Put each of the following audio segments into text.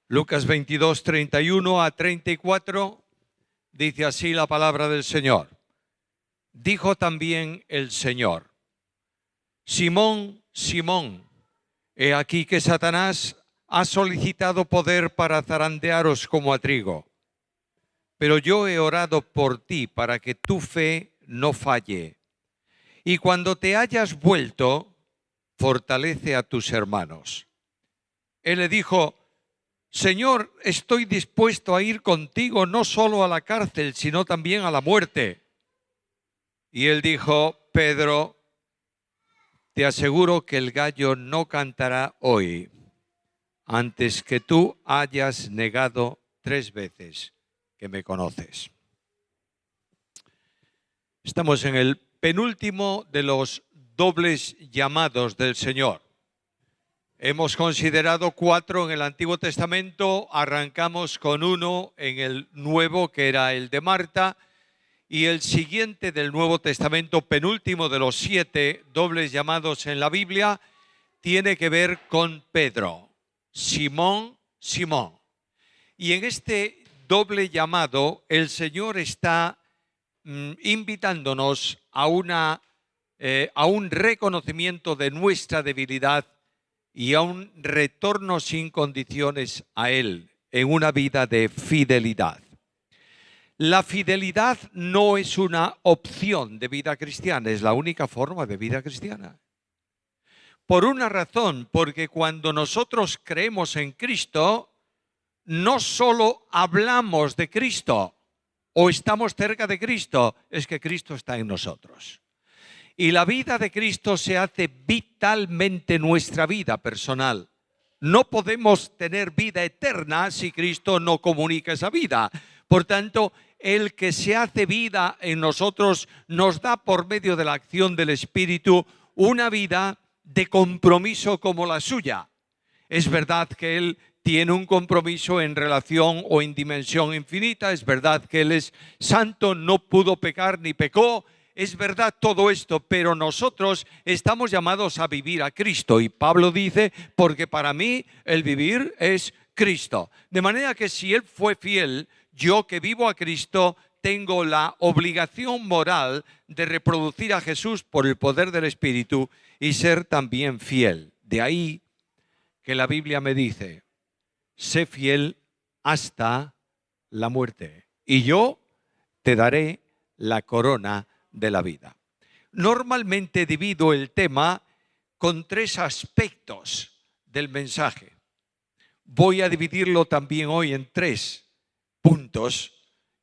Lucas 22, 31 a 34, dice así la palabra del Señor. Dijo también el Señor: Simón, Simón, he aquí que Satanás ha solicitado poder para zarandearos como a trigo. Pero yo he orado por ti para que tu fe no falle. Y cuando te hayas vuelto, fortalece a tus hermanos. Él le dijo: Señor, estoy dispuesto a ir contigo no solo a la cárcel, sino también a la muerte. Y él dijo: Pedro, te aseguro que el gallo no cantará hoy antes que tú hayas negado 3 veces que me conoces. Estamos en el penúltimo de los dobles llamados del Señor. Hemos considerado 4 en el Antiguo Testamento, arrancamos con 1 en el Nuevo, que era el de Marta, y el siguiente del Nuevo Testamento, penúltimo de los 7 dobles llamados en la Biblia, tiene que ver con Pedro. Simón, Simón. Y en este doble llamado, el Señor está invitándonos a un reconocimiento de nuestra debilidad y a un retorno sin condiciones a Él en una vida de fidelidad. La fidelidad no es una opción de vida cristiana, es la única forma de vida cristiana. Por una razón, porque cuando nosotros creemos en Cristo, no solo hablamos de Cristo o estamos cerca de Cristo, es que Cristo está en nosotros. Y la vida de Cristo se hace vitalmente nuestra vida personal. No podemos tener vida eterna si Cristo no comunica esa vida. Por tanto, el que se hace vida en nosotros nos da por medio de la acción del Espíritu una vida de compromiso como la suya. Es verdad que Él tiene un compromiso en relación o en dimensión infinita. Es verdad que Él es santo, no pudo pecar ni pecó. Es verdad todo esto, pero nosotros estamos llamados a vivir a Cristo. Y Pablo dice: porque para mí el vivir es Cristo. De manera que si Él fue fiel, yo que vivo a Cristo tengo la obligación moral de reproducir a Jesús por el poder del Espíritu y ser también fiel. De ahí que la Biblia me dice: sé fiel hasta la muerte, y yo te daré la corona de la vida. Normalmente divido el tema con 3 aspectos del mensaje. Voy a dividirlo también hoy en 3 puntos.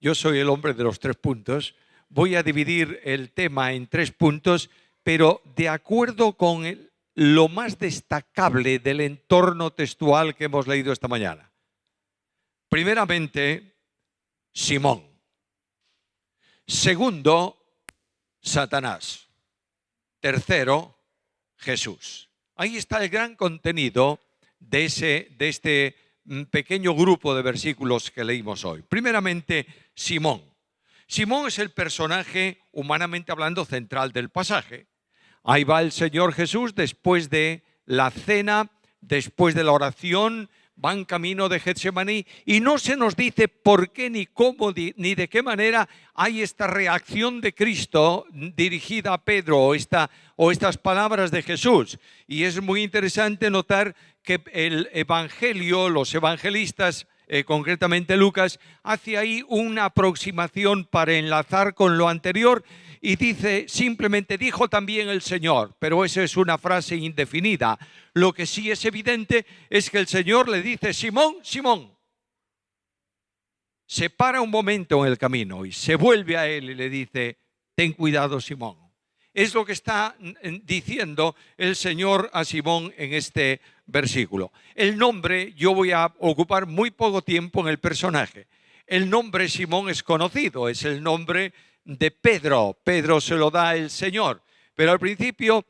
Yo soy el hombre de los 3 puntos. Voy a dividir el tema en 3 puntos, pero de acuerdo con lo más destacable del entorno textual que hemos leído esta mañana. Primeramente, Simón. Segundo, Satanás. Tercero, Jesús. Ahí está el gran contenido de este pequeño grupo de versículos que leímos hoy. Primeramente, Simón. Simón es el personaje, humanamente hablando, central del pasaje. Ahí va el Señor Jesús después de la cena, después de la oración, van camino de Getsemaní y no se nos dice por qué, ni cómo, ni de qué manera hay esta reacción de Cristo dirigida a Pedro o estas palabras de Jesús. Y es muy interesante notar que el Evangelio, los evangelistas, concretamente Lucas, hace ahí una aproximación para enlazar con lo anterior y dice simplemente: dijo también el Señor, pero esa es una frase indefinida. Lo que sí es evidente es que el Señor le dice: Simón, Simón. Se para un momento en el camino y se vuelve a él y le dice: ten cuidado, Simón. Es lo que está diciendo el Señor a Simón en este versículo. El nombre, yo voy a ocupar muy poco tiempo en el personaje. El nombre Simón es conocido, es el nombre de Pedro. Pedro se lo da el Señor, pero al principio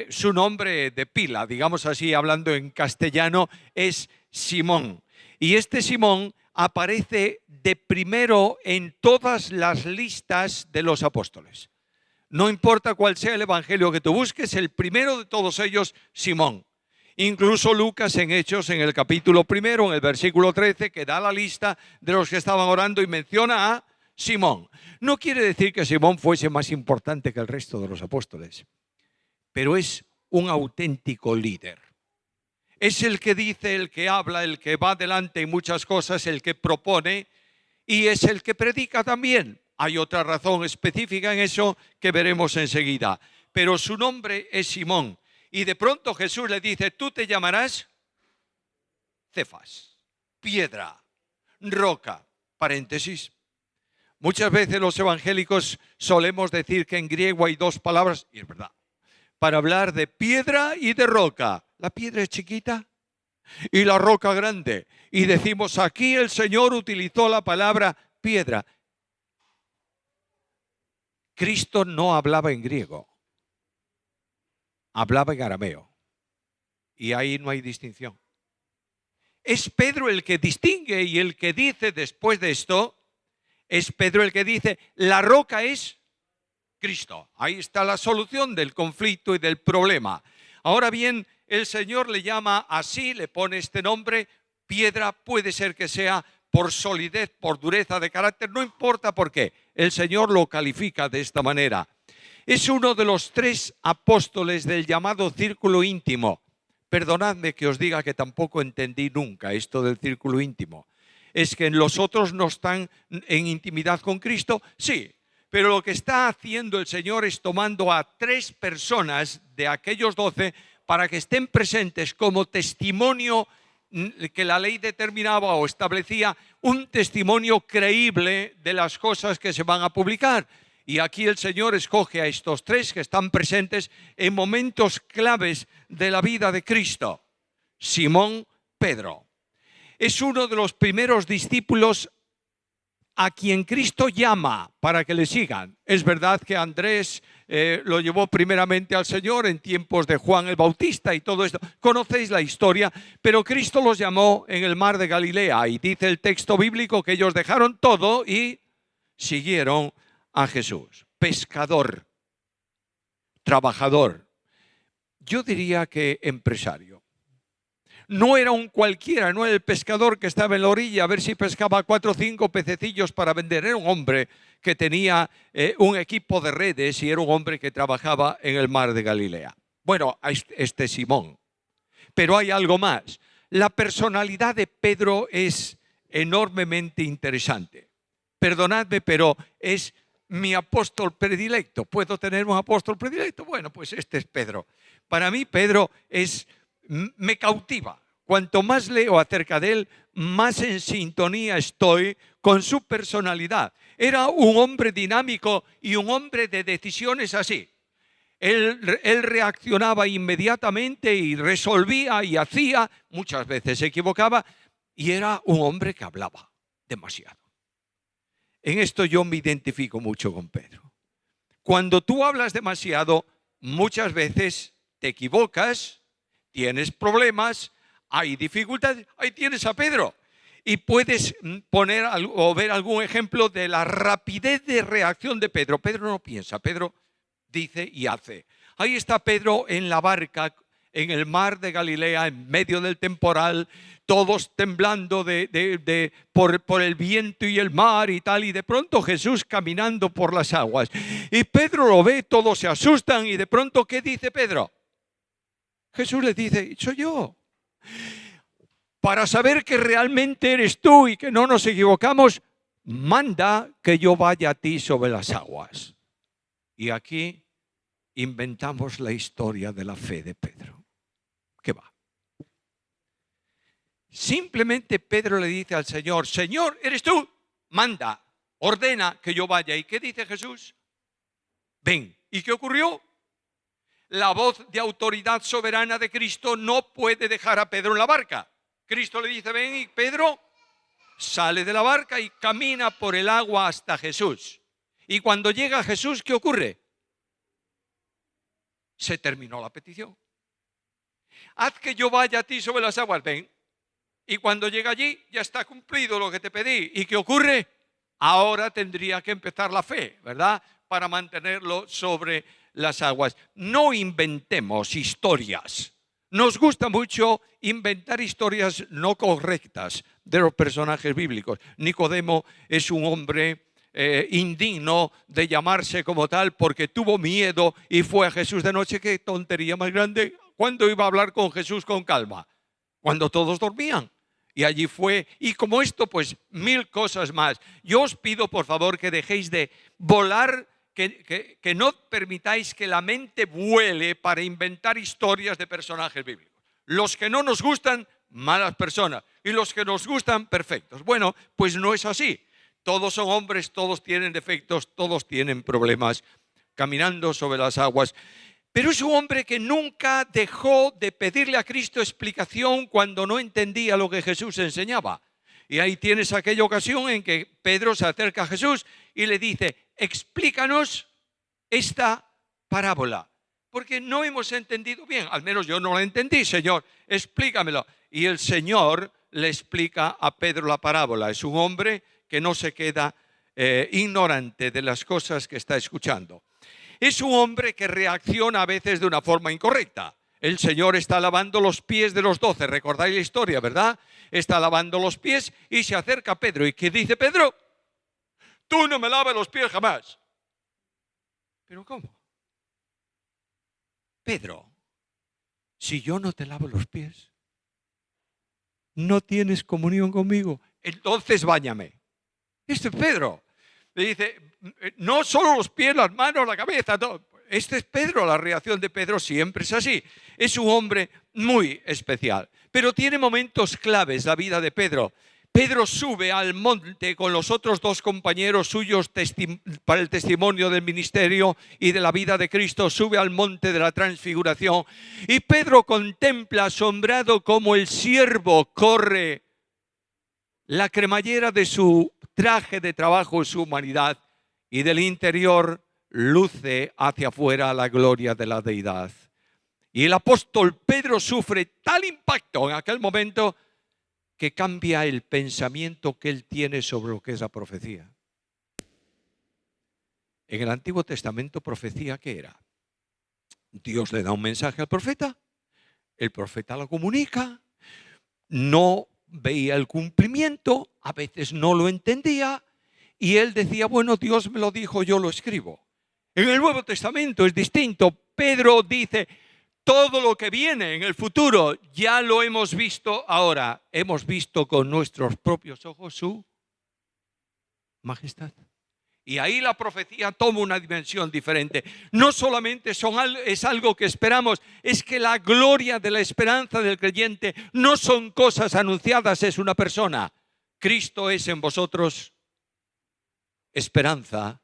su nombre de pila, digamos así, hablando en castellano, es Simón. Y este Simón aparece de primero en todas las listas de los apóstoles. No importa cuál sea el evangelio que tú busques, el primero de todos ellos, Simón. Incluso Lucas en Hechos, en el capítulo 1, en el versículo 13, que da la lista de los que estaban orando y menciona a Simón. No quiere decir que Simón fuese más importante que el resto de los apóstoles, pero es un auténtico líder. Es el que dice, el que habla, el que va adelante en muchas cosas, el que propone y es el que predica también. Hay otra razón específica en eso que veremos enseguida. Pero su nombre es Simón. Y de pronto Jesús le dice, tú te llamarás Cefas, piedra, roca, paréntesis. Muchas veces los evangélicos solemos decir que en griego hay dos palabras, y es verdad, para hablar de piedra y de roca. La piedra es chiquita y la roca grande. Y decimos, aquí el Señor utilizó la palabra piedra. Cristo no hablaba en griego, hablaba en arameo. Y ahí no hay distinción. Es Pedro el que distingue y el que dice después de esto, es Pedro el que dice, la roca es Cristo. Ahí está la solución del conflicto y del problema. Ahora bien, el Señor le llama así, le pone este nombre, piedra, puede ser que sea por solidez, por dureza de carácter, no importa por qué. El Señor lo califica de esta manera. Es uno de los 3 apóstoles del llamado círculo íntimo. Perdonadme que os diga que tampoco entendí nunca esto del círculo íntimo. ¿Es que los otros no están en intimidad con Cristo? Sí, pero lo que está haciendo el Señor es tomando a 3 personas de aquellos 12 para que estén presentes como testimonio que la ley determinaba o establecía, un testimonio creíble de las cosas que se van a publicar. Y aquí el Señor escoge a estos 3 que están presentes en momentos claves de la vida de Cristo. Simón Pedro. Es uno de los primeros discípulos a quien Cristo llama para que le sigan. Es verdad que Andrés lo llevó primeramente al Señor en tiempos de Juan el Bautista y todo esto. Conocéis la historia, pero Cristo los llamó en el mar de Galilea y dice el texto bíblico que ellos dejaron todo y siguieron a Jesús. Pescador, trabajador, yo diría que empresario. No era un cualquiera, no era el pescador que estaba en la orilla a ver si pescaba 4 o 5 pececillos para vender. Era un hombre que tenía un equipo de redes y era un hombre que trabajaba en el mar de Galilea. Bueno, este Simón. Pero hay algo más. La personalidad de Pedro es enormemente interesante. Perdonadme, pero es mi apóstol predilecto. ¿Puedo tener un apóstol predilecto? Bueno, pues este es Pedro. Para mí Pedro me cautiva. Cuanto más leo acerca de él, más en sintonía estoy con su personalidad. Era un hombre dinámico y un hombre de decisiones así. Él reaccionaba inmediatamente y resolvía y hacía, muchas veces se equivocaba, y era un hombre que hablaba demasiado. En esto yo me identifico mucho con Pedro. Cuando tú hablas demasiado, muchas veces te equivocas, tienes problemas, hay dificultades. Ahí tienes a Pedro. Y puedes poner o ver algún ejemplo de la rapidez de reacción de Pedro. Pedro no piensa, Pedro dice y hace. Ahí está Pedro en la barca, en el mar de Galilea, en medio del temporal, todos temblando por el viento y el mar y tal, y de pronto Jesús caminando por las aguas. Y Pedro lo ve, todos se asustan, y de pronto, ¿qué dice Pedro? Jesús le dice, soy yo. Para saber que realmente eres tú y que no nos equivocamos, manda que yo vaya a ti sobre las aguas. Y aquí inventamos la historia de la fe de Pedro. ¿Qué va? Simplemente Pedro le dice al Señor, Señor, ¿eres tú? Manda, ordena que yo vaya. ¿Y qué dice Jesús? Ven. ¿Y qué ocurrió? La voz de autoridad soberana de Cristo no puede dejar a Pedro en la barca. Cristo le dice, ven, y Pedro sale de la barca y camina por el agua hasta Jesús. Y cuando llega a Jesús, ¿qué ocurre? Se terminó la petición. Haz que yo vaya a ti sobre las aguas, ven. Y cuando llega allí, ya está cumplido lo que te pedí. ¿Y qué ocurre? Ahora tendría que empezar la fe, ¿verdad? Para mantenerlo sobre las aguas. No inventemos historias. Nos gusta mucho inventar historias no correctas de los personajes bíblicos. Nicodemo es un hombre indigno de llamarse como tal porque tuvo miedo y fue a Jesús de noche. Qué tontería más grande. ¿Cuándo iba a hablar con Jesús con calma? Cuando todos dormían. Y allí fue. Y como esto, pues 1000 cosas más. Yo os pido, por favor, que dejéis de volar, que no permitáis que la mente vuele para inventar historias de personajes bíblicos. Los que no nos gustan, malas personas. Y los que nos gustan, perfectos. Bueno, pues no es así. Todos son hombres, todos tienen defectos, todos tienen problemas caminando sobre las aguas. Pero es un hombre que nunca dejó de pedirle a Cristo explicación cuando no entendía lo que Jesús enseñaba. Y ahí tienes aquella ocasión en que Pedro se acerca a Jesús y le dice: explícanos esta parábola, porque no hemos entendido bien. Al menos yo no la entendí, Señor, explícamelo. Y el Señor le explica a Pedro la parábola. Es un hombre que no se queda ignorante de las cosas que está escuchando. Es un hombre que reacciona a veces de una forma incorrecta. El Señor está lavando los pies de los 12. Recordáis la historia, ¿verdad? Está lavando los pies y se acerca a Pedro. ¿Y qué dice Pedro? Tú no me lavas los pies jamás. ¿Pero cómo? Pedro, si yo no te lavo los pies, no tienes comunión conmigo. Entonces báñame. Este es Pedro. Le dice, no solo los pies, las manos, la cabeza, todo. Este es Pedro, la reacción de Pedro siempre es así. Es un hombre muy especial, pero tiene momentos claves la vida de Pedro. Pedro sube al monte con los otros 2 compañeros suyos para el testimonio del ministerio y de la vida de Cristo. Sube al monte de la transfiguración y Pedro contempla asombrado cómo el siervo corre la cremallera de su traje de trabajo, su humanidad, y del interior luce hacia afuera la gloria de la deidad. Y el apóstol Pedro sufre tal impacto en aquel momento que cambia el pensamiento que él tiene sobre lo que es la profecía. En el Antiguo Testamento, profecía, ¿qué era? Dios le da un mensaje al profeta, el profeta lo comunica, no veía el cumplimiento, a veces no lo entendía, y él decía, bueno, Dios me lo dijo, yo lo escribo. En el Nuevo Testamento es distinto. Pedro dice, todo lo que viene en el futuro ya lo hemos visto ahora. Hemos visto con nuestros propios ojos su majestad. Y ahí la profecía toma una dimensión diferente. No solamente es algo que esperamos, es que la gloria de la esperanza del creyente no son cosas anunciadas, es una persona. Cristo es en vosotros esperanza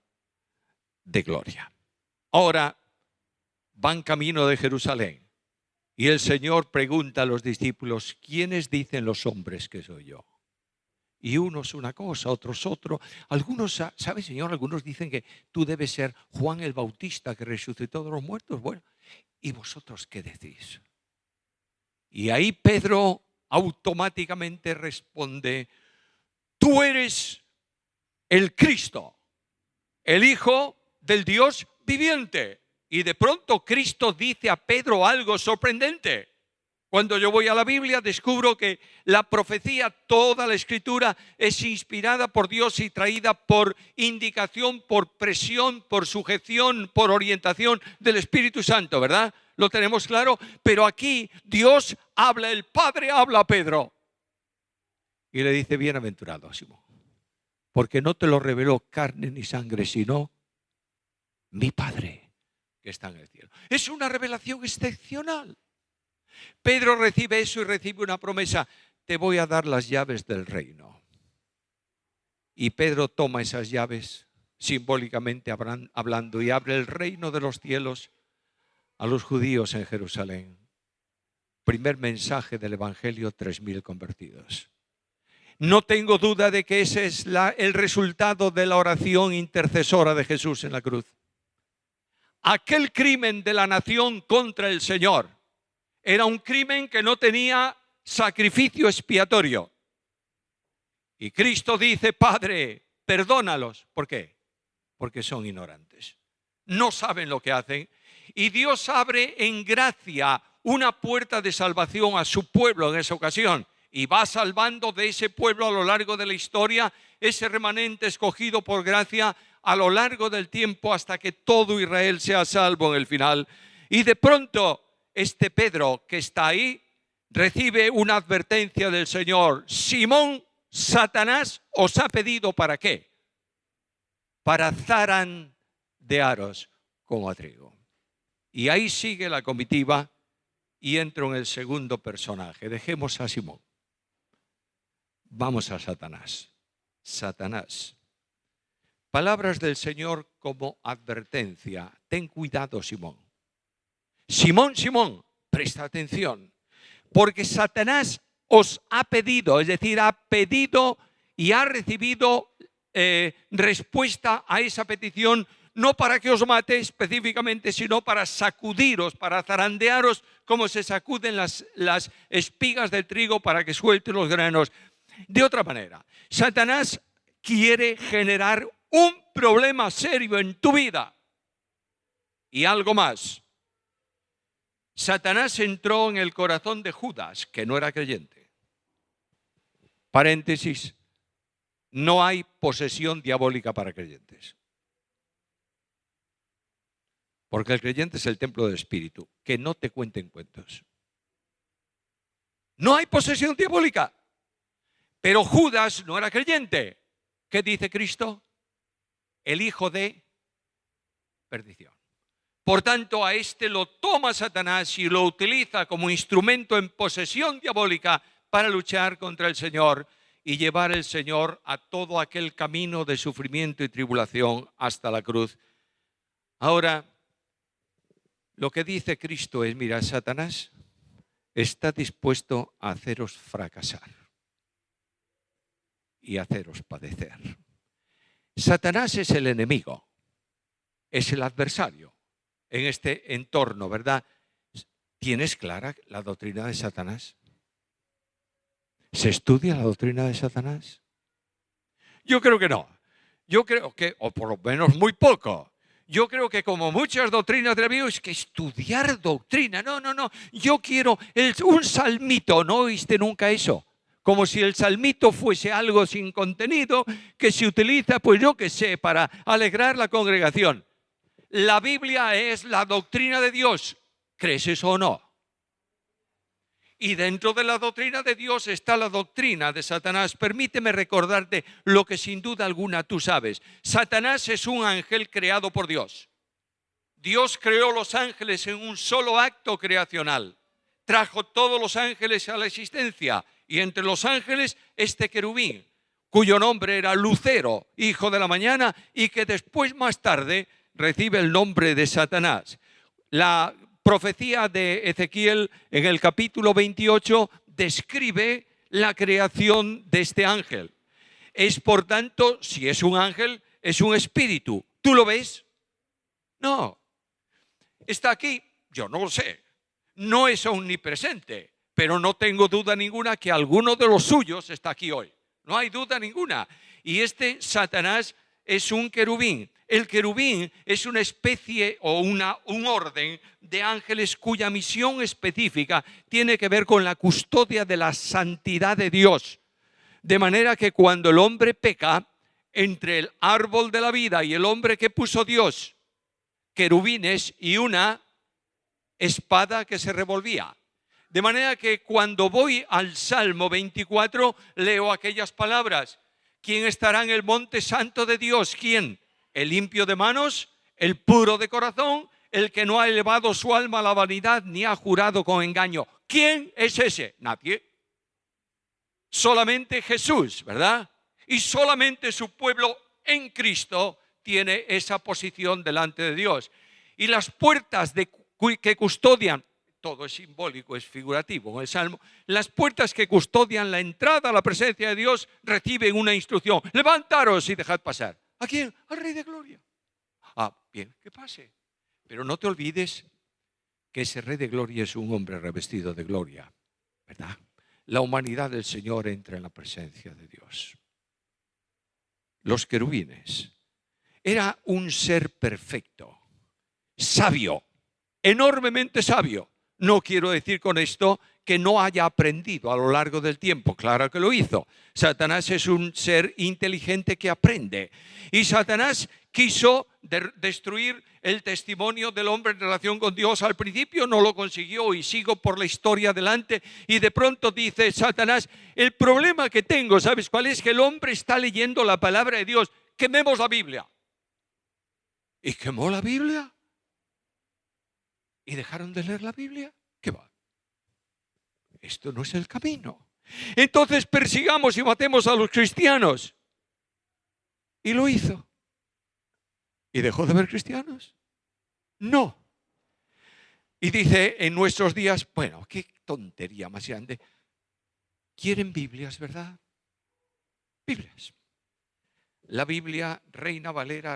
de gloria. Ahora van camino de Jerusalén y el Señor pregunta a los discípulos, ¿quiénes dicen los hombres que soy yo? Y unos una cosa, otros otro. Algunos, ¿sabe, Señor? Algunos dicen que tú debes ser Juan el Bautista que resucitó de los muertos. Bueno, ¿y vosotros qué decís? Y ahí Pedro automáticamente responde, tú eres el Cristo, el Hijo del Dios viviente. Y de pronto Cristo dice a Pedro algo sorprendente. Cuando yo voy a la Biblia descubro que la profecía, toda la escritura es inspirada por Dios y traída por indicación, por presión, por sujeción, por orientación del Espíritu Santo, ¿verdad? Lo tenemos claro, pero aquí Dios habla, el Padre habla a Pedro y le dice, bienaventurado Simón, porque no te lo reveló carne ni sangre, sino mi Padre que está en el cielo. Es una revelación excepcional. Pedro recibe eso y recibe una promesa, te voy a dar las llaves del reino. Y Pedro toma esas llaves, simbólicamente hablando, y abre el reino de los cielos a los judíos en Jerusalén. Primer mensaje del Evangelio, 3000 convertidos. No tengo duda de que ese es el resultado de la oración intercesora de Jesús en la cruz. Aquel crimen de la nación contra el Señor era un crimen que no tenía sacrificio expiatorio. Y Cristo dice, Padre, perdónalos. ¿Por qué? Porque son ignorantes. No saben lo que hacen. Y Dios abre en gracia una puerta de salvación a su pueblo en esa ocasión y va salvando de ese pueblo a lo largo de la historia, ese remanente escogido por gracia a lo largo del tiempo hasta que todo Israel sea salvo en el final. Y de pronto este Pedro que está ahí recibe una advertencia del Señor: Simón, Satanás os ha pedido ¿para qué? Para zarandearos como a trigo. Y ahí sigue la comitiva y entro en el segundo personaje. Dejemos a Simón. Vamos a Satanás. Satanás. Palabras del Señor como advertencia. Ten cuidado, Simón. Simón, Simón, presta atención. Porque Satanás os ha pedido, es decir, ha pedido y ha recibido respuesta a esa petición, no para que os mate específicamente, sino para sacudiros, para zarandearos como se sacuden las espigas del trigo para que suelte los granos. De otra manera, Satanás quiere generar un problema serio en tu vida. Y algo más. Satanás entró en el corazón de Judas, que no era creyente. Paréntesis, no hay posesión diabólica para creyentes. Porque el creyente es el templo del Espíritu, que no te cuenten cuentos. No hay posesión diabólica. Pero Judas no era creyente. ¿Qué dice Cristo? El hijo de perdición. Por tanto, a este lo toma Satanás y lo utiliza como instrumento en posesión diabólica para luchar contra el Señor y llevar el Señor a todo aquel camino de sufrimiento y tribulación hasta la cruz. Ahora, lo que dice Cristo es: mira, Satanás está dispuesto a haceros fracasar y haceros padecer. Satanás es el enemigo, es el adversario en este entorno, ¿verdad? ¿Tienes clara la doctrina de Satanás? ¿Se estudia la doctrina de Satanás? Yo creo que no. Yo creo que, o por lo menos muy poco. Yo creo que como muchas doctrinas de la Biblia, es que estudiar doctrina. No. Yo quiero un salmito. ¿No oíste nunca eso? Como si el salmito fuese algo sin contenido que se utiliza, pues yo qué sé, para alegrar la congregación. La Biblia es la doctrina de Dios. ¿Crees eso o no? Y dentro de la doctrina de Dios está la doctrina de Satanás. Permíteme recordarte lo que sin duda alguna tú sabes. Satanás es un ángel creado por Dios. Dios creó los ángeles en un solo acto creacional. Trajo todos los ángeles a la existencia. Y entre los ángeles este querubín, cuyo nombre era Lucero, hijo de la mañana, y que después, más tarde, recibe el nombre de Satanás. La profecía de Ezequiel en el capítulo 28 describe la creación de este ángel. Es, por tanto, si es un ángel, es un espíritu. ¿Tú lo ves? No. ¿Está aquí? Yo no lo sé. No es omnipresente, pero no tengo duda ninguna que alguno de los suyos está aquí hoy. No hay duda ninguna. Y este Satanás es un querubín. El querubín es una especie o un orden de ángeles cuya misión específica tiene que ver con la custodia de la santidad de Dios. De manera que cuando el hombre peca, entre el árbol de la vida y el hombre que puso Dios, querubines y una espada que se revolvía. De manera que cuando voy al Salmo 24, leo aquellas palabras: ¿quién estará en el monte santo de Dios? ¿Quién? El limpio de manos, el puro de corazón, el que no ha elevado su alma a la vanidad ni ha jurado con engaño. ¿Quién es ese? Nadie. Solamente Jesús, ¿verdad? Y solamente su pueblo en Cristo tiene esa posición delante de Dios. Y las puertas que custodian, todo es simbólico, es figurativo en el Salmo, las puertas que custodian la entrada a la presencia de Dios reciben una instrucción: levantaros y dejad pasar. ¿A quién? Al Rey de Gloria. Ah, bien, que pase. Pero no te olvides que ese Rey de Gloria es un hombre revestido de gloria, ¿verdad? La humanidad del Señor entra en la presencia de Dios. Los querubines. Era un ser perfecto, sabio, enormemente sabio. No quiero decir con esto que no haya aprendido a lo largo del tiempo. Claro que lo hizo. Satanás es un ser inteligente que aprende. Y Satanás quiso destruir el testimonio del hombre en relación con Dios. Al principio no lo consiguió, y sigo por la historia adelante. Y de pronto dice Satanás, el problema que tengo, ¿sabes cuál es? Que el hombre está leyendo la palabra de Dios. Quememos la Biblia. ¿Y quemó la Biblia? ¿Y dejaron de leer la Biblia? ¿Qué va? Esto no es el camino. Entonces persigamos y matemos a los cristianos. Y lo hizo. ¿Y dejó de haber cristianos? No. Y dice en nuestros días, bueno, qué tontería más grande. ¿Quieren Biblias, verdad? Biblias. La Biblia, Reina Valera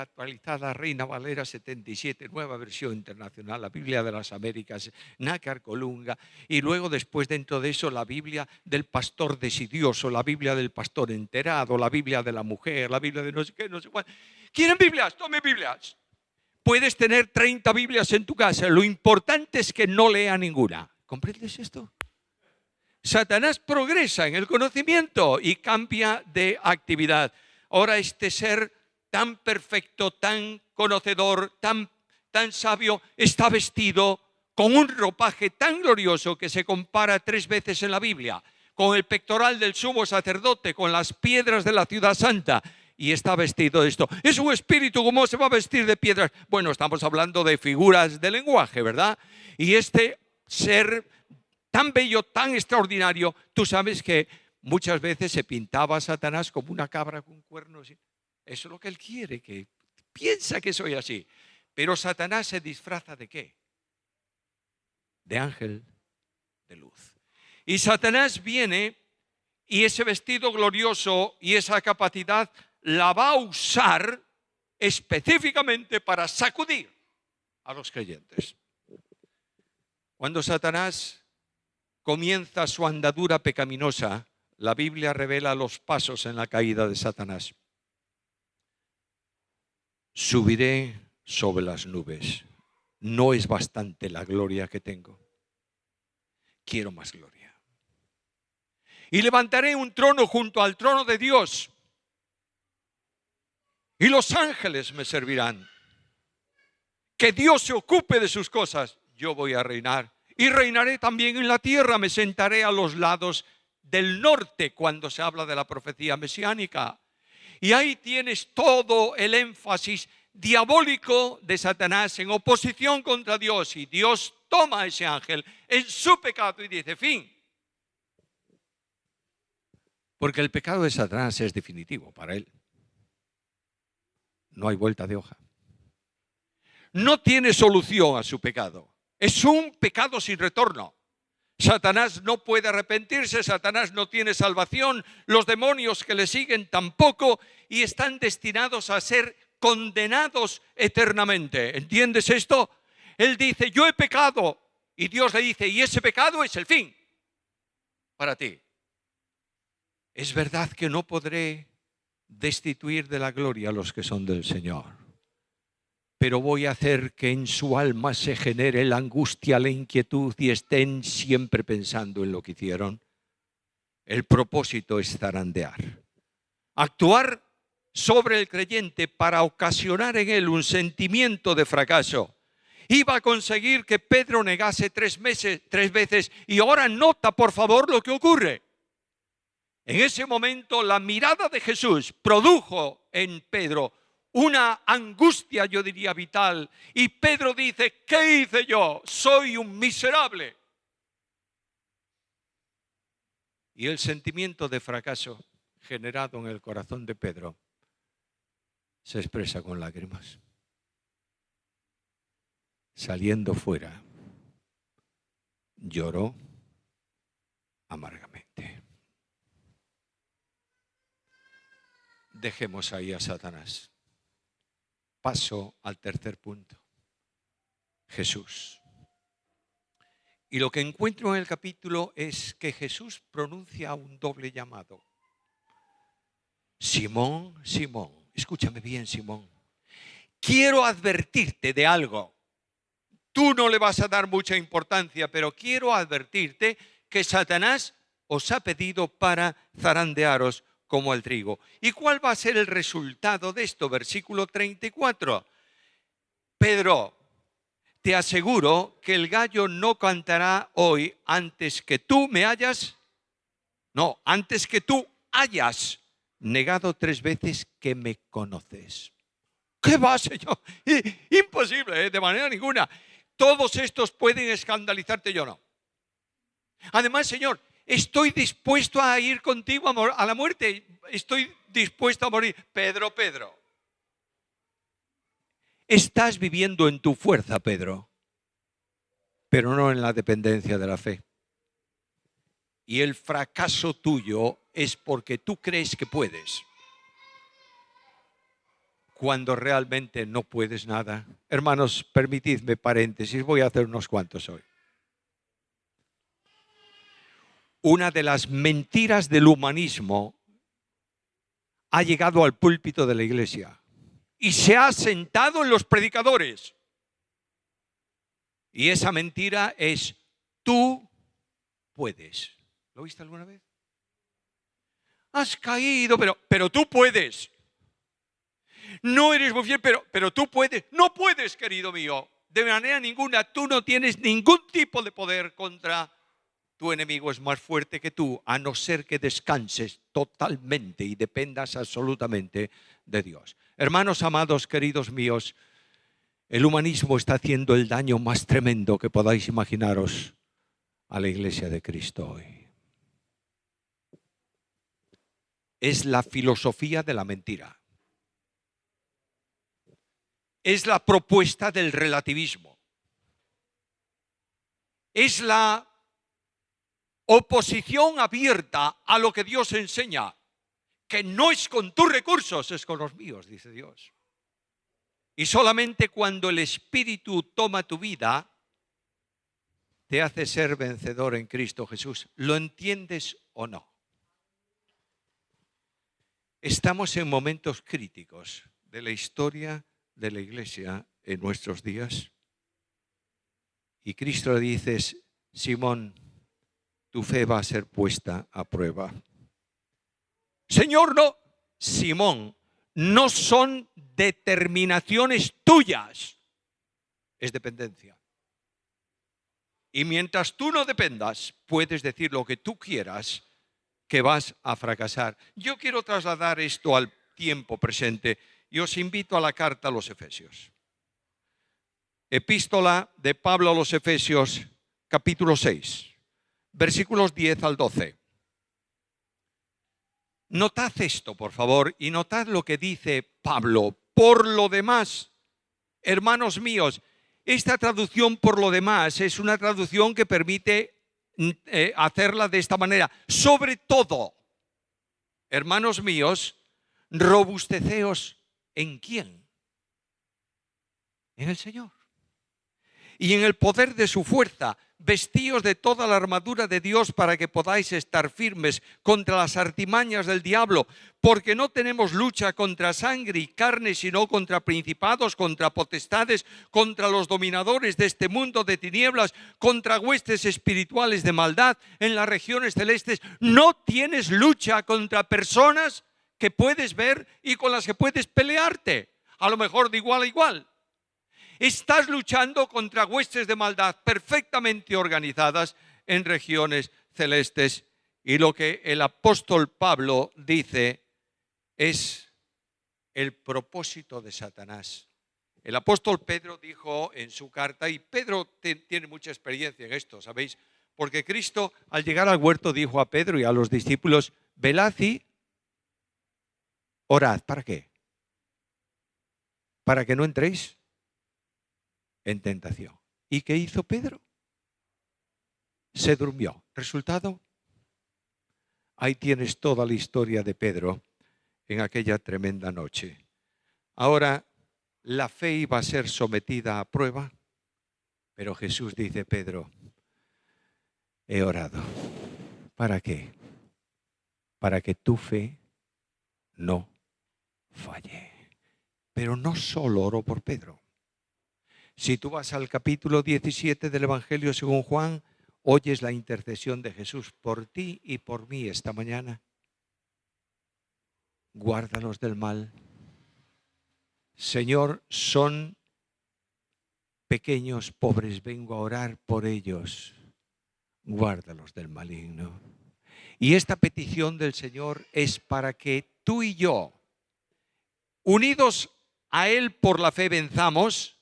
actualizada, Reina Valera 77, nueva versión internacional, la Biblia de las Américas, Nácar Colunga, y luego después dentro de eso la Biblia del pastor desidioso, la Biblia del pastor enterado, la Biblia de la mujer, la Biblia de no sé qué, no sé cuál. ¿Quieren Biblias? Tome Biblias. Puedes tener 30 Biblias en tu casa, lo importante es que no lea ninguna. ¿Comprendes esto? Satanás progresa en el conocimiento y cambia de actividad. Ahora este ser tan perfecto, tan conocedor, tan sabio, está vestido con un ropaje tan glorioso que se compara 3 veces en la Biblia, con el pectoral del sumo sacerdote, con las piedras de la ciudad santa, y está vestido de esto. Es un espíritu, ¿cómo se va a vestir de piedras? Bueno, estamos hablando de figuras de lenguaje, ¿verdad? Y este ser tan bello, tan extraordinario, tú sabes que muchas veces se pintaba a Satanás como una cabra con cuernos. Eso es lo que él quiere, que piensa que soy así. Pero Satanás se disfraza ¿de qué? De ángel de luz. Y Satanás viene y ese vestido glorioso y esa capacidad la va a usar específicamente para sacudir a los creyentes. Cuando Satanás comienza su andadura pecaminosa, la Biblia revela los pasos en la caída de Satanás. Subiré sobre las nubes. No es bastante la gloria que tengo. Quiero más gloria. Y levantaré un trono junto al trono de Dios. Y los ángeles me servirán. Que Dios se ocupe de sus cosas. Yo voy a reinar. Y reinaré también en la tierra. Me sentaré a los lados del norte cuando se habla de la profecía mesiánica. Y ahí tienes todo el énfasis diabólico de Satanás en oposición contra Dios. Y Dios toma a ese ángel en su pecado y dice, fin. Porque el pecado de Satanás es definitivo para él. No hay vuelta de hoja. No tiene solución a su pecado. Es un pecado sin retorno. Satanás no puede arrepentirse, Satanás no tiene salvación, los demonios que le siguen tampoco, y están destinados a ser condenados eternamente. ¿Entiendes esto? Él dice, yo he pecado, y Dios le dice, y ese pecado es el fin para ti. Es verdad que no podré destituir de la gloria a los que son del Señor, pero voy a hacer que en su alma se genere la angustia, la inquietud y estén siempre pensando en lo que hicieron. El propósito es zarandear, actuar sobre el creyente para ocasionar en él un sentimiento de fracaso. Iba a conseguir que Pedro negase 3 veces y ahora nota por favor lo que ocurre. En ese momento la mirada de Jesús produjo en Pedro una angustia, yo diría, vital. Y Pedro dice, ¿qué hice yo? Soy un miserable. Y el sentimiento de fracaso generado en el corazón de Pedro se expresa con lágrimas. Saliendo fuera, lloró amargamente. Dejemos ahí a Satanás. Paso al tercer punto. Jesús. Y lo que encuentro en el capítulo es que Jesús pronuncia un doble llamado. Simón, Simón, escúchame bien, Simón. Quiero advertirte de algo. Tú no le vas a dar mucha importancia, pero quiero advertirte que Satanás os ha pedido para zarandearos como el trigo. ¿Y cuál va a ser el resultado de esto? Versículo 34. Pedro, te aseguro que el gallo no cantará hoy antes que tú antes que tú hayas negado 3 veces que me conoces. ¿Qué va, Señor? Imposible, de manera ninguna. Todos estos pueden escandalizarte, yo no. Además, Señor, estoy dispuesto a ir contigo a la muerte. Estoy dispuesto a morir. Pedro, estás viviendo en tu fuerza, Pedro, pero no en la dependencia de la fe. Y el fracaso tuyo es porque tú crees que puedes, cuando realmente no puedes nada. Hermanos, permitidme paréntesis, voy a hacer unos cuantos hoy. Una de las mentiras del humanismo ha llegado al púlpito de la iglesia y se ha sentado en los predicadores. Y esa mentira es: tú puedes. ¿Lo viste alguna vez? Has caído, pero tú puedes. No eres muy fiel, pero tú puedes. No puedes, querido mío. De manera ninguna. Tú no tienes ningún tipo de poder contra tu enemigo. Es más fuerte que tú, a no ser que descanses totalmente y dependas absolutamente de Dios. Hermanos amados, queridos míos, el humanismo está haciendo el daño más tremendo que podáis imaginaros a la Iglesia de Cristo hoy. Es la filosofía de la mentira. Es la propuesta del relativismo. Es la oposición abierta a lo que Dios enseña, que no es con tus recursos, es con los míos, dice Dios. Y solamente cuando el Espíritu toma tu vida, te hace ser vencedor en Cristo Jesús. ¿Lo entiendes o no? Estamos en momentos críticos de la historia de la Iglesia en nuestros días. Y Cristo le dice: Simón, tu fe va a ser puesta a prueba. Señor, no. Simón, no son determinaciones tuyas, es dependencia. Y mientras tú no dependas, puedes decir lo que tú quieras, que vas a fracasar. Yo quiero trasladar esto al tiempo presente y os invito a la carta a los Efesios. Epístola de Pablo a los Efesios, capítulo 6, versículos 10 al 12. Notad esto, por favor, y notad lo que dice Pablo. Por lo demás, hermanos míos, esta traducción por lo demás es una traducción que permite hacerla de esta manera. Sobre todo, hermanos míos, robusteceos ¿en quién? En el Señor. Y en el poder de su fuerza, vestíos de toda la armadura de Dios para que podáis estar firmes contra las artimañas del diablo, porque no tenemos lucha contra sangre y carne, sino contra principados, contra potestades, contra los dominadores de este mundo de tinieblas, contra huestes espirituales de maldad en las regiones celestes. No tienes lucha contra personas que puedes ver y con las que puedes pelearte, a lo mejor de igual a igual. Estás luchando contra huestes de maldad perfectamente organizadas en regiones celestes. Y lo que el apóstol Pablo dice es el propósito de Satanás. El apóstol Pedro dijo en su carta, y Pedro tiene mucha experiencia en esto, ¿sabéis? Porque Cristo, al llegar al huerto, dijo a Pedro y a los discípulos: velad y orad. ¿Para qué? Para que no entréis en tentación. ¿Y qué hizo Pedro? Se durmió. ¿Resultado? Ahí tienes toda la historia de Pedro en aquella tremenda noche. Ahora, la fe iba a ser sometida a prueba, pero Jesús dice: Pedro, he orado. ¿Para qué? Para que tu fe no falle. Pero no solo oró por Pedro, Si tú vas al capítulo 17 del Evangelio según Juan, oyes la intercesión de Jesús por ti y por mí esta mañana. Guárdanos del mal. Señor, son pequeños, pobres, vengo a orar por ellos. Guárdalos del maligno. Y esta petición del Señor es para que tú y yo, unidos a Él por la fe, venzamos,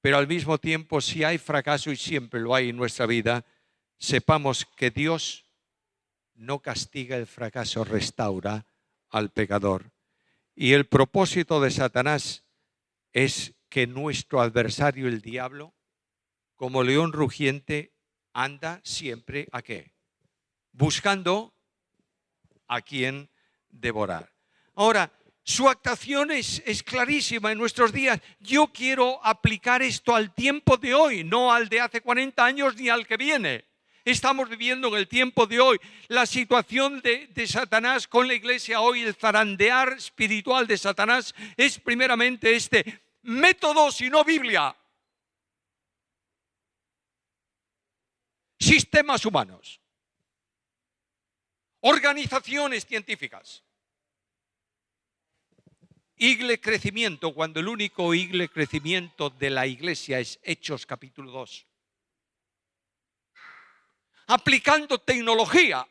pero al mismo tiempo, si hay fracaso, y siempre lo hay en nuestra vida, sepamos que Dios no castiga el fracaso, restaura al pecador. Y el propósito de Satanás es que nuestro adversario, el diablo, como león rugiente, anda siempre ¿a qué? Buscando a quien devorar. Ahora, su actuación es clarísima en nuestros días. Yo quiero aplicar esto al tiempo de hoy, no al de hace 40 años ni al que viene. Estamos viviendo en el tiempo de hoy. La situación de Satanás con la iglesia hoy, el zarandear espiritual de Satanás, es primeramente este: métodos y no Biblia. Sistemas humanos. Organizaciones científicas. Igle crecimiento, cuando el único igle crecimiento de la iglesia es Hechos capítulo 2. Aplicando tecnología,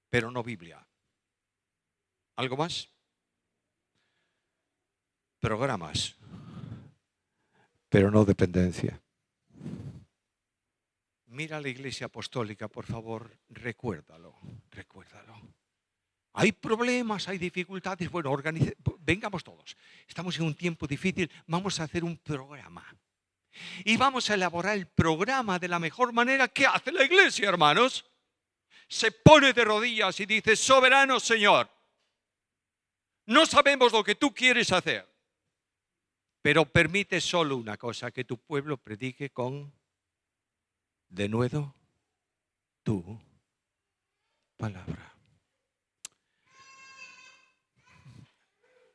pero no Biblia. ¿Algo más? Programas, pero no dependencia. Mira la iglesia apostólica, por favor, recuérdalo. Hay problemas, hay dificultades. Bueno, vengamos todos. Estamos en un tiempo difícil, vamos a hacer un programa. Y vamos a elaborar el programa de la mejor manera. ¿Qué hace la iglesia, hermanos? Se pone de rodillas y dice: soberano Señor, no sabemos lo que tú quieres hacer, pero permite solo una cosa: que tu pueblo predique con denuedo tu palabra.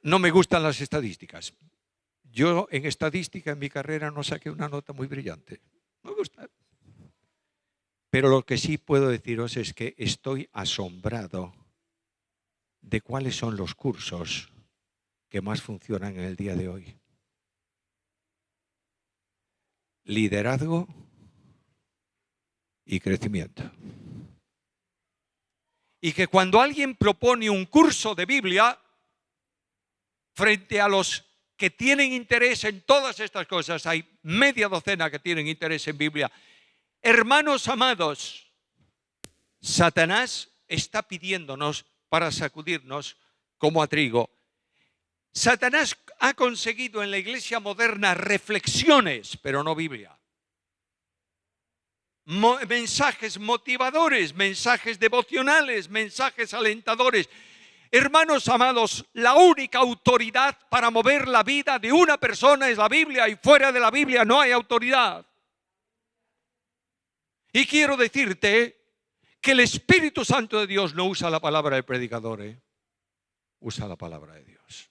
No me gustan las estadísticas. Yo en estadística en mi carrera no saqué una nota muy brillante. No me gusta. Pero lo que sí puedo deciros es que estoy asombrado de cuáles son los cursos que más funcionan en el día de hoy. Liderazgo y crecimiento. Y que cuando alguien propone un curso de Biblia, frente a los que tienen interés en todas estas cosas, hay media docena que tienen interés en Biblia. Hermanos amados, Satanás está pidiéndonos para sacudirnos como a trigo. Satanás ha conseguido en la iglesia moderna reflexiones, pero no Biblia. Mensajes motivadores, mensajes devocionales, mensajes alentadores. Hermanos amados, la única autoridad para mover la vida de una persona es la Biblia, y fuera de la Biblia no hay autoridad. Y quiero decirte que el Espíritu Santo de Dios no usa la palabra del predicador, usa la palabra de Dios.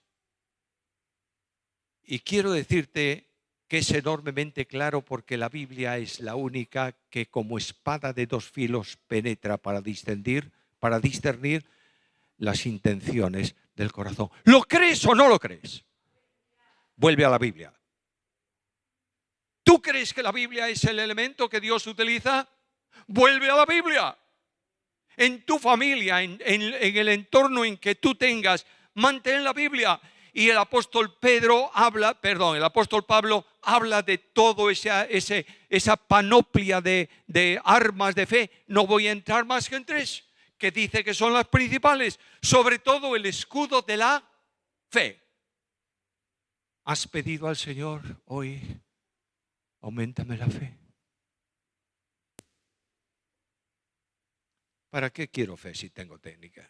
Y quiero decirte que es enormemente claro, porque la Biblia es la única que como espada de dos filos penetra para discernir las intenciones del corazón. ¿Lo crees o no lo crees? Vuelve a la Biblia. ¿Tú crees que la Biblia es el elemento que Dios utiliza? Vuelve a la Biblia. En tu familia, en el entorno en que tú tengas, mantén la Biblia. Y el apóstol Pablo habla de todo esa panoplia de armas de fe. No voy a entrar más que en 3, que dice que son las principales. Sobre todo el escudo de la fe. ¿Has pedido al Señor hoy: auméntame la fe? ¿Para qué quiero fe si tengo técnica?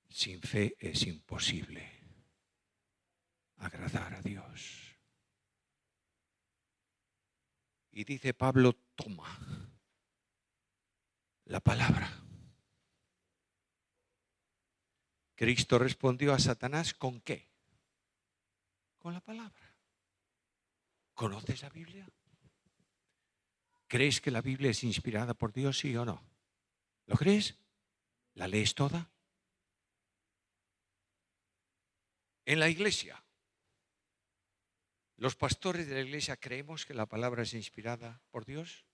Sin fe es imposible agradar a Dios. Y dice Pablo: toma la palabra. Cristo respondió a Satanás ¿con qué? Con la palabra. ¿Conoces la Biblia? ¿Crees que la Biblia es inspirada por Dios, sí o no? ¿Lo crees? ¿La lees toda? En la iglesia, los pastores de la iglesia creemos que la palabra es inspirada por Dios.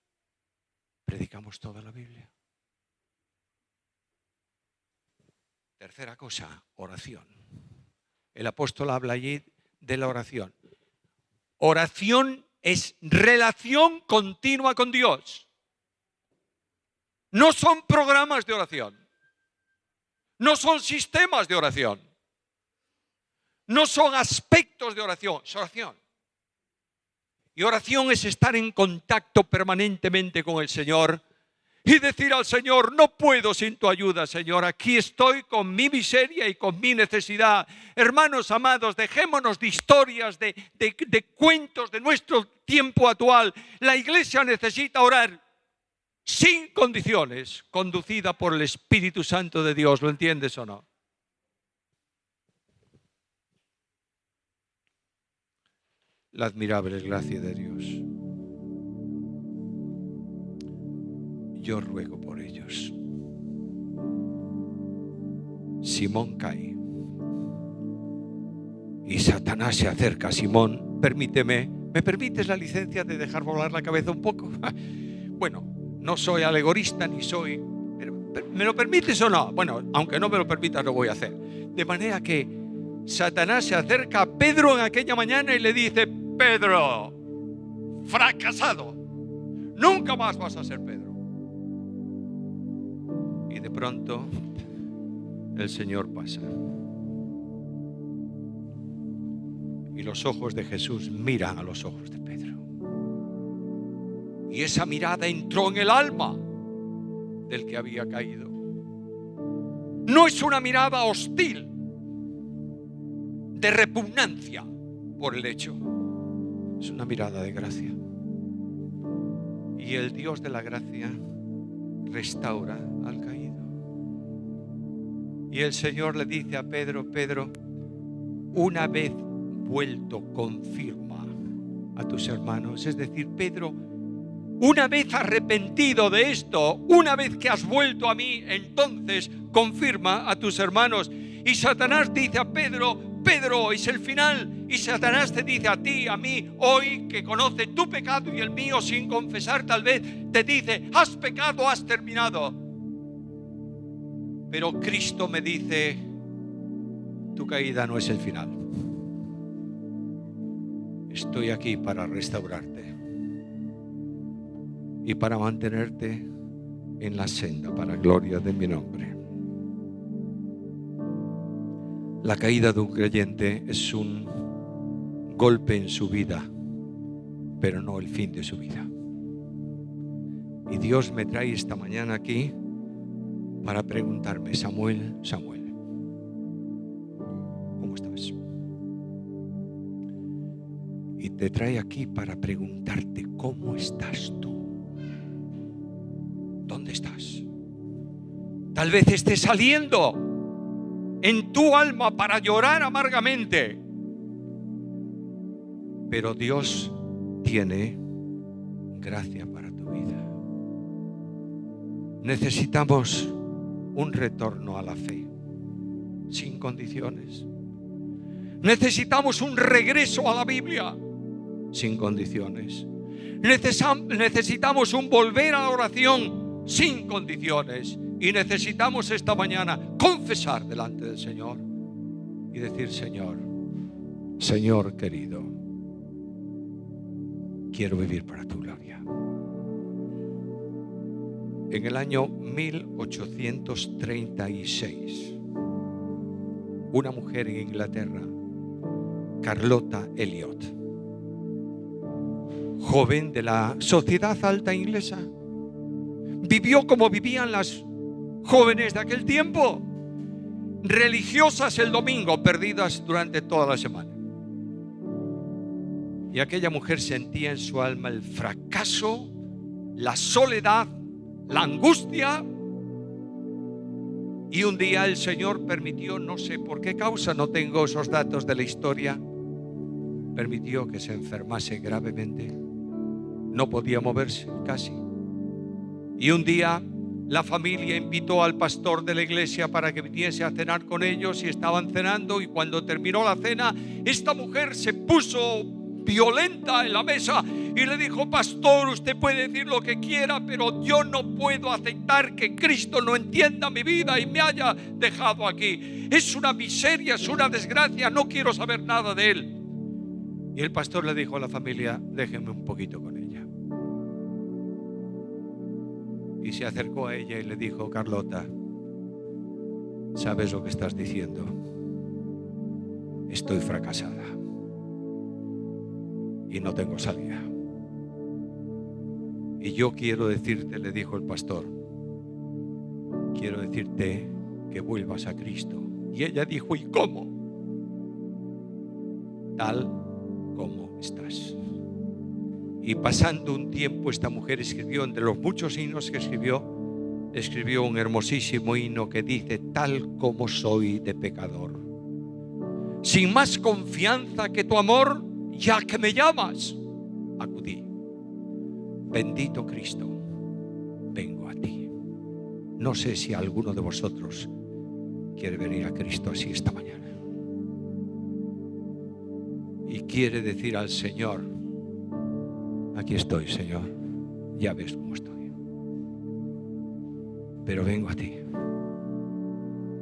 ¿Predicamos toda la Biblia? Tercera cosa, oración. El apóstol habla allí de la oración. Oración es relación continua con Dios. No son programas de oración. No son sistemas de oración. No son aspectos de oración. Es oración. Y oración es estar en contacto permanentemente con el Señor y decir al Señor, no puedo sin tu ayuda, Señor. Aquí estoy con mi miseria y con mi necesidad. Hermanos amados, dejémonos de historias, de cuentos de nuestro tiempo actual. La iglesia necesita orar sin condiciones, conducida por el Espíritu Santo de Dios. ¿Lo entiendes o no? La admirable gracia de Dios. Yo ruego por ellos. Simón cae y Satanás se acerca a Simón. Permíteme, ¿me permites la licencia de dejar volar la cabeza un poco? Bueno, no soy alegorista ni soy... ¿Me lo permites o no? Bueno, aunque no me lo permitas, lo voy a hacer. De manera que Satanás se acerca a Pedro en aquella mañana y le dice, Pedro, fracasado, nunca más vas a ser Pedro. Y de pronto el Señor pasa. Y los ojos de Jesús miran a los ojos de Pedro. Y esa mirada entró en el alma del que había caído. No es una mirada hostil, de repugnancia por el hecho. Es una mirada de gracia. Y el Dios de la gracia restaura al caído. Y el Señor le dice a Pedro, Pedro, una vez vuelto confirma a tus hermanos. Es decir, Pedro, una vez arrepentido de esto, una vez que has vuelto a mí, entonces confirma a tus hermanos. Y Satanás dice a Pedro, Pedro, es el final. Y Satanás te dice a ti, a mí, hoy que conoce tu pecado y el mío sin confesar, tal vez te dice, has pecado, has terminado. Pero Cristo me dice, tu caída no es el final. Estoy aquí para restaurarte y para mantenerte en la senda para gloria de mi nombre. La caída de un creyente es un golpe en su vida, pero no el fin de su vida. Y Dios me trae esta mañana aquí para preguntarme, Samuel, Samuel, ¿cómo estás? Y te trae aquí para preguntarte, ¿cómo estás tú? ¿Dónde estás? Tal vez estés saliendo en tu alma para llorar amargamente, pero Dios tiene gracia para tu vida. Necesitamos un retorno a la fe sin condiciones. Necesitamos un regreso a la Biblia sin condiciones. Necesitamos un volver a la oración sin condiciones. Y necesitamos esta mañana confesar delante del Señor y decir, Señor, Señor querido, quiero vivir para tu gloria. En el año 1836, una mujer en Inglaterra, Carlota Elliot, joven de la sociedad alta inglesa, vivió como vivían las jóvenes de aquel tiempo, religiosas el domingo, perdidas durante toda la semana. Y aquella mujer sentía en su alma el fracaso, la soledad, la angustia Y un día el Señor permitió, no sé por qué causa, no tengo esos datos de la historia, permitió que se enfermase gravemente. No podía moverse casi. Y un día la familia invitó al pastor de la iglesia para que viniese a cenar con ellos, y estaban cenando, y cuando terminó la cena, esta mujer se puso violenta en la mesa y le dijo: pastor, usted puede decir lo que quiera, pero yo no puedo aceptar que Cristo no entienda mi vida y me haya dejado aquí. Es una miseria, es una desgracia, no quiero saber nada de él. Y el pastor le dijo a la familia: déjenme un poquito con ella. Y se acercó a ella y le dijo: Carlota, ¿sabes lo que estás diciendo? Estoy fracasada y no tengo salida. Y yo quiero decirte, le dijo el pastor, quiero decirte que vuelvas a Cristo. Y ella dijo: ¿y cómo? Tal como estás. Y pasando un tiempo, esta mujer escribió, entre los muchos himnos que escribió un hermosísimo himno que dice: tal como soy de pecador, sin más confianza que tu amor, ya que me llamas, acudí. Bendito Cristo, vengo a ti. No sé si alguno de vosotros quiere venir a Cristo así esta mañana y quiere decir al Señor: aquí estoy, Señor, ya ves cómo estoy, pero vengo a ti.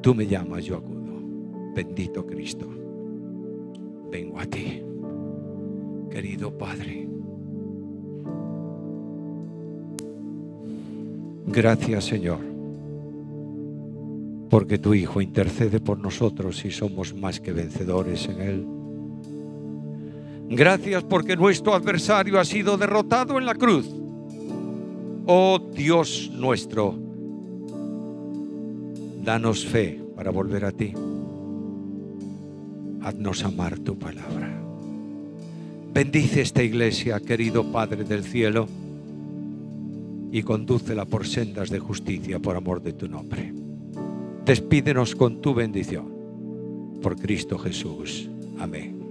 Tú me llamas, yo acudo. Bendito Cristo, vengo a ti. Querido Padre, gracias, Señor, porque tu Hijo intercede por nosotros y somos más que vencedores en Él. Gracias porque nuestro adversario ha sido derrotado en la cruz. Oh Dios nuestro, danos fe para volver a ti. Haznos amar tu palabra. Bendice esta iglesia, querido Padre del cielo, y condúcela por sendas de justicia por amor de tu nombre. Despídenos con tu bendición. Por Cristo Jesús. Amén.